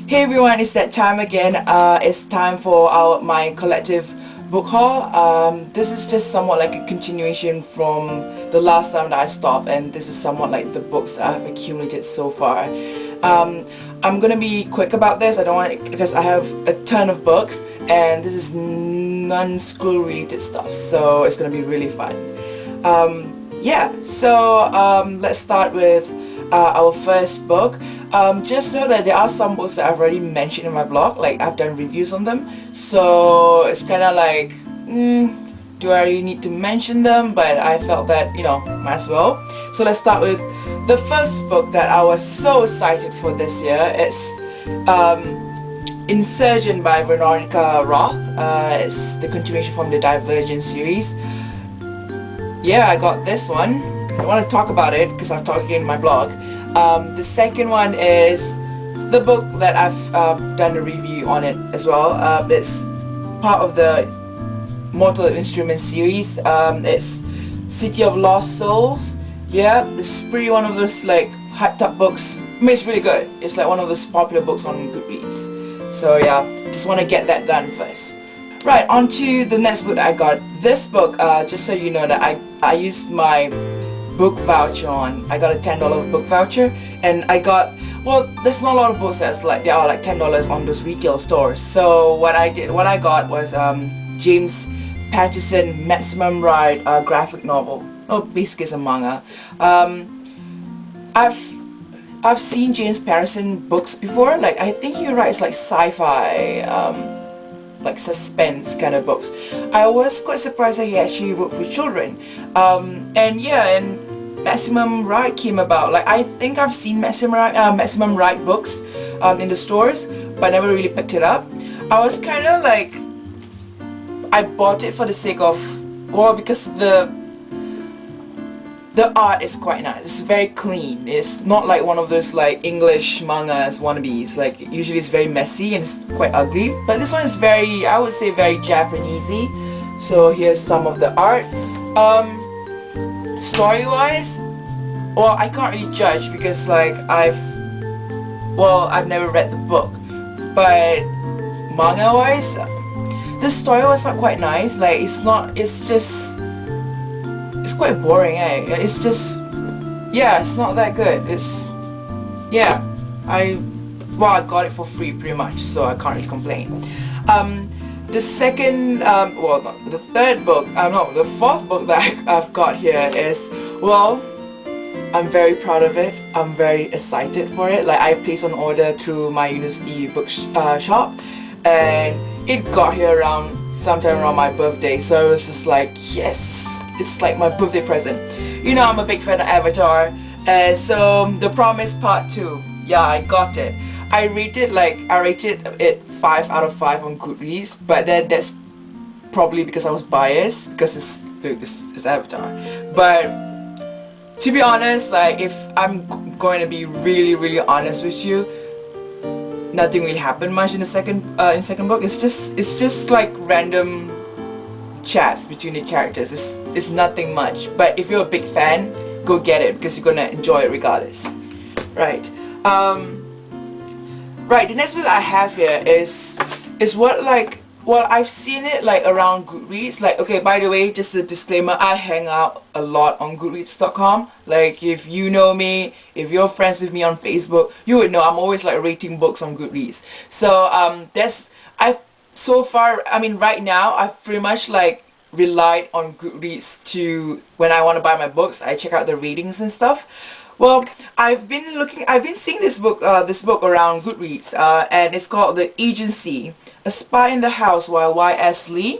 Hey everyone, it's that time again. It's time for my collective book haul. This is just somewhat like a continuation from the last time that I stopped, and this is somewhat like the books that I've accumulated so far. I'm gonna be quick about this. I don't want it because I have a ton of books, and this is non-school related stuff, so it's gonna be really fun. Yeah, so let's start with our first book. Just know that there are some books that I've already mentioned in my blog, like I've done reviews on them, so it's kind of like, do I really need to mention them? But I felt that, might as well. So let's start with the first book that I was so excited for this year. It's Insurgent by Veronica Roth. It's the continuation from the Divergent series. Yeah, I got this one. I want to talk about it because I've talked again in my blog. The second one is the book that I've done a review on it as well. It's part of the Mortal Instruments series. It's City of Lost Souls. Yeah, it's pretty one of those like hyped up books. I mean, it's really good. It's like one of those popular books on Goodreads. So yeah, just want to get that done first. Right, on to the next book that I got. This book, just so you know that I used my book voucher on. I got a $10 book voucher, and I got, well, there's not a lot of books that's like, they are like $10 on those retail stores. So what I got was James Patterson Maximum Ride graphic novel. Oh, basically it's a manga. I've seen James Patterson books before. Like, I think he writes like sci-fi, like suspense kind of books. I was quite surprised that he actually wrote for children. And yeah, and Maximum Ride came about. Like, I think I've seen Maximum Ride books in the stores, but I never really picked it up. I was kind of like, I bought it for the sake of, well, because the art is quite nice. It's very clean. It's not like one of those like English mangas wannabes. Like, usually it's very messy and it's quite ugly. But this one is very, I would say, very Japanesey. So here's some of the art. Story-wise, well, I can't really judge because like I've never read the book. But manga-wise, the story was not quite nice. Like, it's quite boring, eh? It's just, yeah, it's not that good. Yeah, I got it for free pretty much, so I can't really complain. The second, the third book, no, the fourth book that I've got here is, well, I'm very proud of it. I'm very excited for it. Like, I placed an order through my university book shop, and it got here sometime around my birthday, so it was just like, yes, it's like my birthday present. You know, I'm a big fan of Avatar, and so The Promise Part 2, yeah, I got it. I rated it 5 out of 5 on Goodreads, but then that's probably because I was biased because it's Avatar. But to be honest, like, if I'm going to be really, really honest with you, nothing really happened much in the second book. It's just like random chats between the characters. It's nothing much. But if you're a big fan, go get it because you're gonna enjoy it regardless. Right. Right. The next book I have here is what, like, well, I've seen it like around Goodreads. Like, okay, by the way, just a disclaimer, I hang out a lot on Goodreads.com. Like, if you know me, if you're friends with me on Facebook, you would know I'm always like rating books on Goodreads. So right now I've pretty much like relied on Goodreads to, when I want to buy my books, I check out the ratings and stuff. Well, I've been seeing this book around Goodreads, and it's called The Agency, A Spy in the House by Y.S. Lee.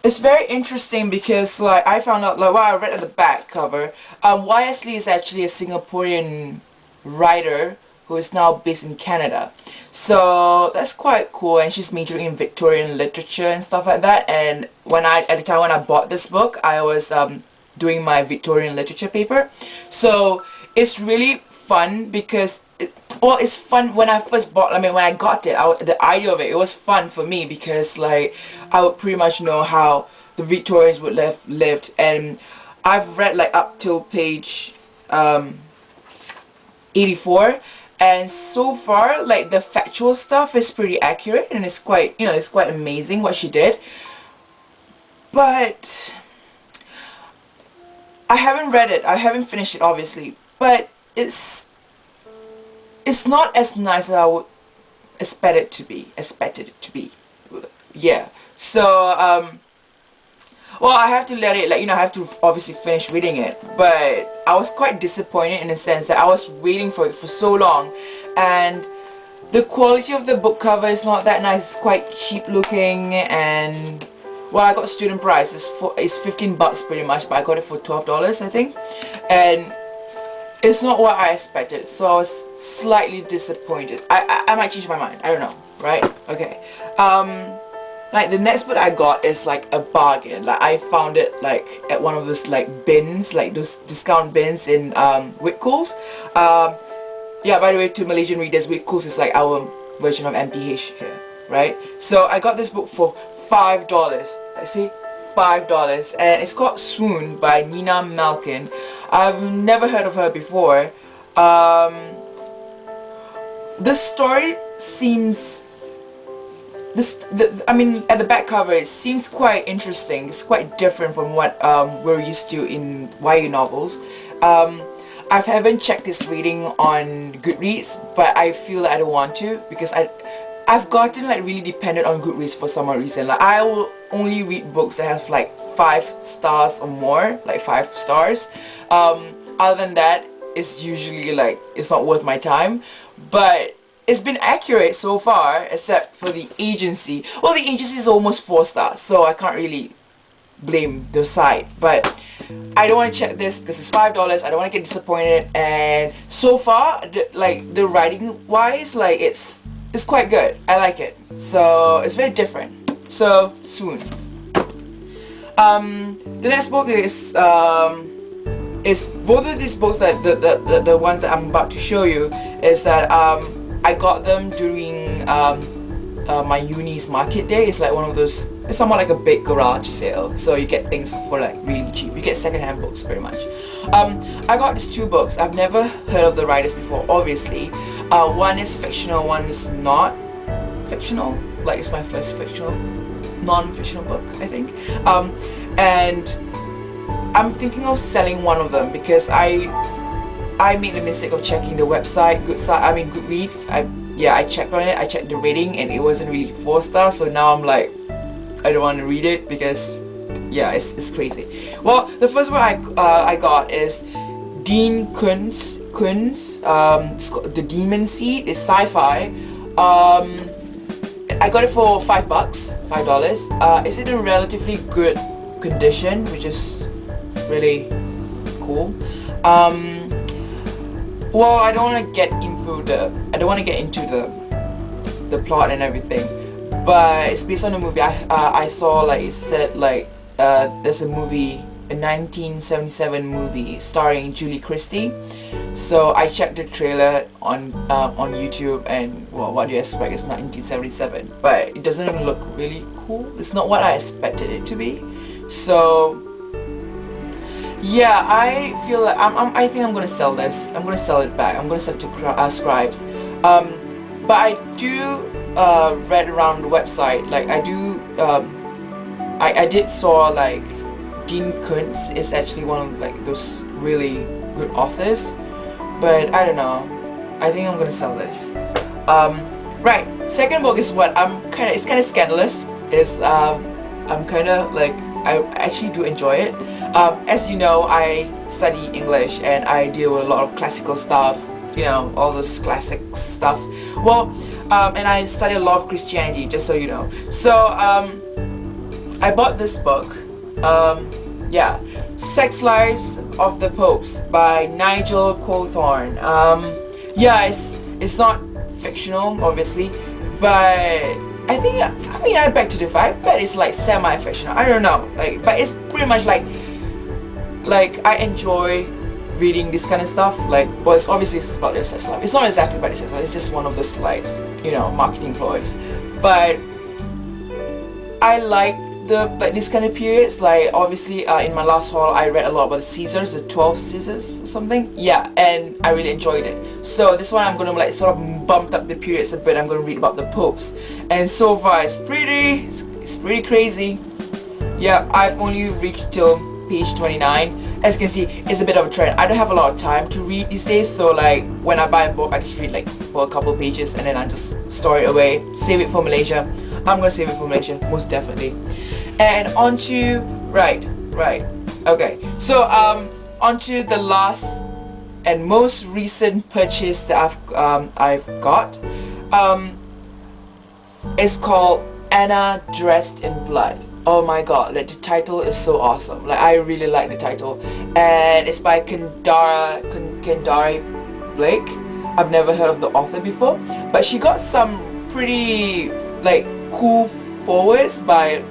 It's very interesting because, like, I found out, like, I read at the back cover, Y.S. Lee is actually a Singaporean writer who is now based in Canada. So that's quite cool, and she's majoring in Victorian literature and stuff like that. And at the time when I bought this book, I was doing my Victorian literature paper. So it's really fun because it's fun when I first bought, when I got it, the idea of it was fun for me because, like, I would pretty much know how the Victorians would lived, and I've read like up till page 84, and so far, like, the factual stuff is pretty accurate, and it's quite, it's quite amazing what she did. But I haven't read it. I haven't finished it, obviously, but it's not as nice as I would expect it to be. Yeah. So well, I have to let it, I have to obviously finish reading it, but I was quite disappointed in the sense that I was waiting for it for so long, and the quality of the book cover is not that nice. It's quite cheap looking, and well, I got student price. It's 15 bucks pretty much, but I got it for $12, I think, and it's not what I expected, so I was slightly disappointed. I might change my mind. I don't know, right? Okay. Like, the next book I got is like a bargain. Like, I found it like at one of those like bins, like those discount bins in Whitcoulls. Yeah, by the way, to Malaysian readers, Whitcoulls is like our version of MPH here, right? So I got this book for $5. I see, $5, and it's called Swoon by Nina Malkin. I've never heard of her before. The story seems, I mean, at the back cover, it seems quite interesting. It's quite different from what we're used to in YA novels. I haven't checked this reading on Goodreads, but I feel that I don't want to, because I've gotten like really dependent on Goodreads for some reason. Like, I will only read books that have like 5 stars or more, like 5 stars. Other than that, it's usually like, it's not worth my time. But it's been accurate so far, except for the agency. Well, the agency is almost 4 stars, so I can't really blame the site. But I don't want to check this because it's $5. I don't want to get disappointed. And so far, the writing wise, like, it's quite good. I like it. So it's very different. So Swoon. The next book is both of these books, that the ones that I'm about to show you, is that I got them during my uni's market day. It's like one of those, it's somewhat like a big garage sale, so you get things for like really cheap. You get second-hand books pretty much. I got these 2 books. I've never heard of the writers before, obviously. One is fictional, one is not fictional. Like, it's my first non-fictional book, I think. And I'm thinking of selling one of them because I made the mistake of checking the website, Goodreads. I checked on it, I checked the rating, and it wasn't really 4 stars, so now I'm like, I don't want to read it because, yeah, it's crazy. Well, the first one I got is Dean Koontz. It's called The Demon Seed. It's sci-fi. I got it for $5. It's in a relatively good condition, which is really cool. Well, I don't want to get into the plot and everything, but it's based on a movie. I saw, like, it said like there's a movie, a 1977 movie starring Julie Christie. So I checked the trailer on YouTube, and well, what do you expect? It's 1977, but it doesn't even look really cool. It's not what I expected it to be. So yeah, I feel like I think I'm gonna sell this. I'm gonna sell it back. I'm gonna sell it to Scribes. But I do read around the website. Like, I did saw like Dean Koontz is actually one of like those really good authors. But I don't know. I think I'm gonna sell this. Right. Second book is what it's kind of scandalous. I'm kind of like, I actually do enjoy it. As you know, I study English and I deal with a lot of classical stuff, all this classic stuff. Well, and I study a lot of Christianity, just so you know. So, I bought this book, yeah, Sex Lives of the Popes by Nigel Cawthorne. Yeah, it's not fictional, obviously, but I beg to differ. I bet it's like semi-fictional. I don't know, but it's pretty much like I enjoy reading this kind of stuff. Well, it's obviously about their sex life. It's not exactly about their sex life. It's just one of those marketing ploys. But I like the like this kind of periods. Like obviously in my last haul I read a lot about the Caesars, the 12 Caesars or something. Yeah, and I really enjoyed it. So this one I'm gonna like sort of bumped up the periods a bit. I'm gonna read about the popes, and so far it's pretty crazy. Yeah, I've only reached till page 29. As you can see, it's a bit of a trend. I don't have a lot of time to read these days, so like when I buy a book I just read like for a couple pages and then I just store it away, save it for Malaysia. I'm gonna save it for Malaysia, most definitely. And onto right. Okay, so onto the last and most recent purchase that I've got. It's called Anna Dressed in Blood. Oh my god, like the title is so awesome. Like I really like the title, and it's by Kendare Blake. I've never heard of the author before, but she got some pretty like cool forwards by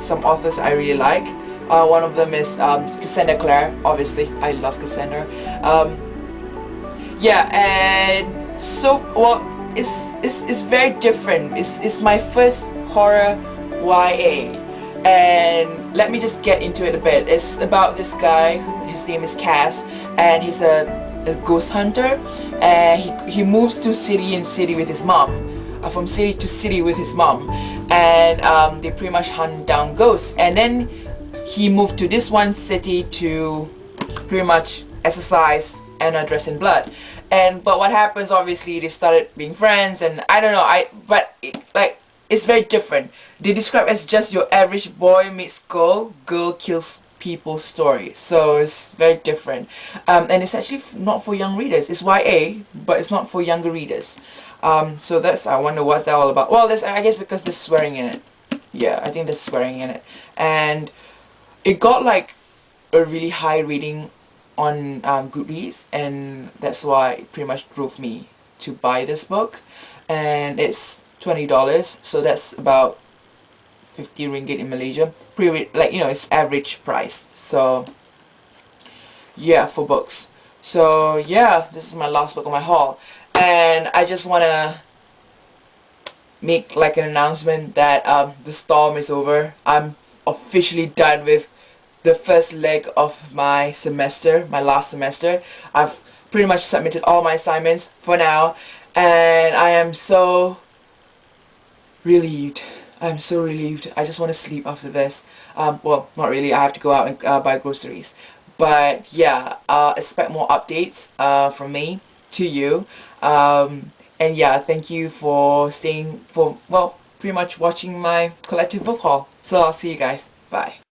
some authors I really like. One of them is Cassandra Clare. Obviously, I love Cassandra. Yeah, and so well, it's very different. It's my first horror YA, and let me just get into it a bit. It's about this guy, his name is Cass, and he's a ghost hunter, and he moves to city with his mom, from city to city with his mom, and they pretty much hunt down ghosts. And then he moved to this one city to pretty much exercise Anna Dressed in Blood. But what happens, obviously they started being friends, and I don't know, it's very different. They describe as just your average boy meets girl kills people story. So it's very different. And it's actually not for young readers. It's YA, but it's not for younger readers. So that's, I wonder what's that all about. Well, I guess because there's swearing in it. Yeah, I think there's swearing in it. And it got like a really high rating on Goodreads, and that's why it pretty much drove me to buy this book. And it's $20, so that's about 50 ringgit in Malaysia. Pretty, like, you know, it's average price. So yeah, for books. So yeah, this is my last book on my haul, and I just wanna make like an announcement that the storm is over. I'm officially done with the first leg of my semester, my last semester. I've pretty much submitted all my assignments for now, and I am so relieved. I'm so relieved. I just want to sleep after this. Well, not really. I have to go out and buy groceries. But yeah, expect more updates from me to you. And yeah, thank you for staying well, pretty much watching my collective book haul. So I'll see you guys. Bye.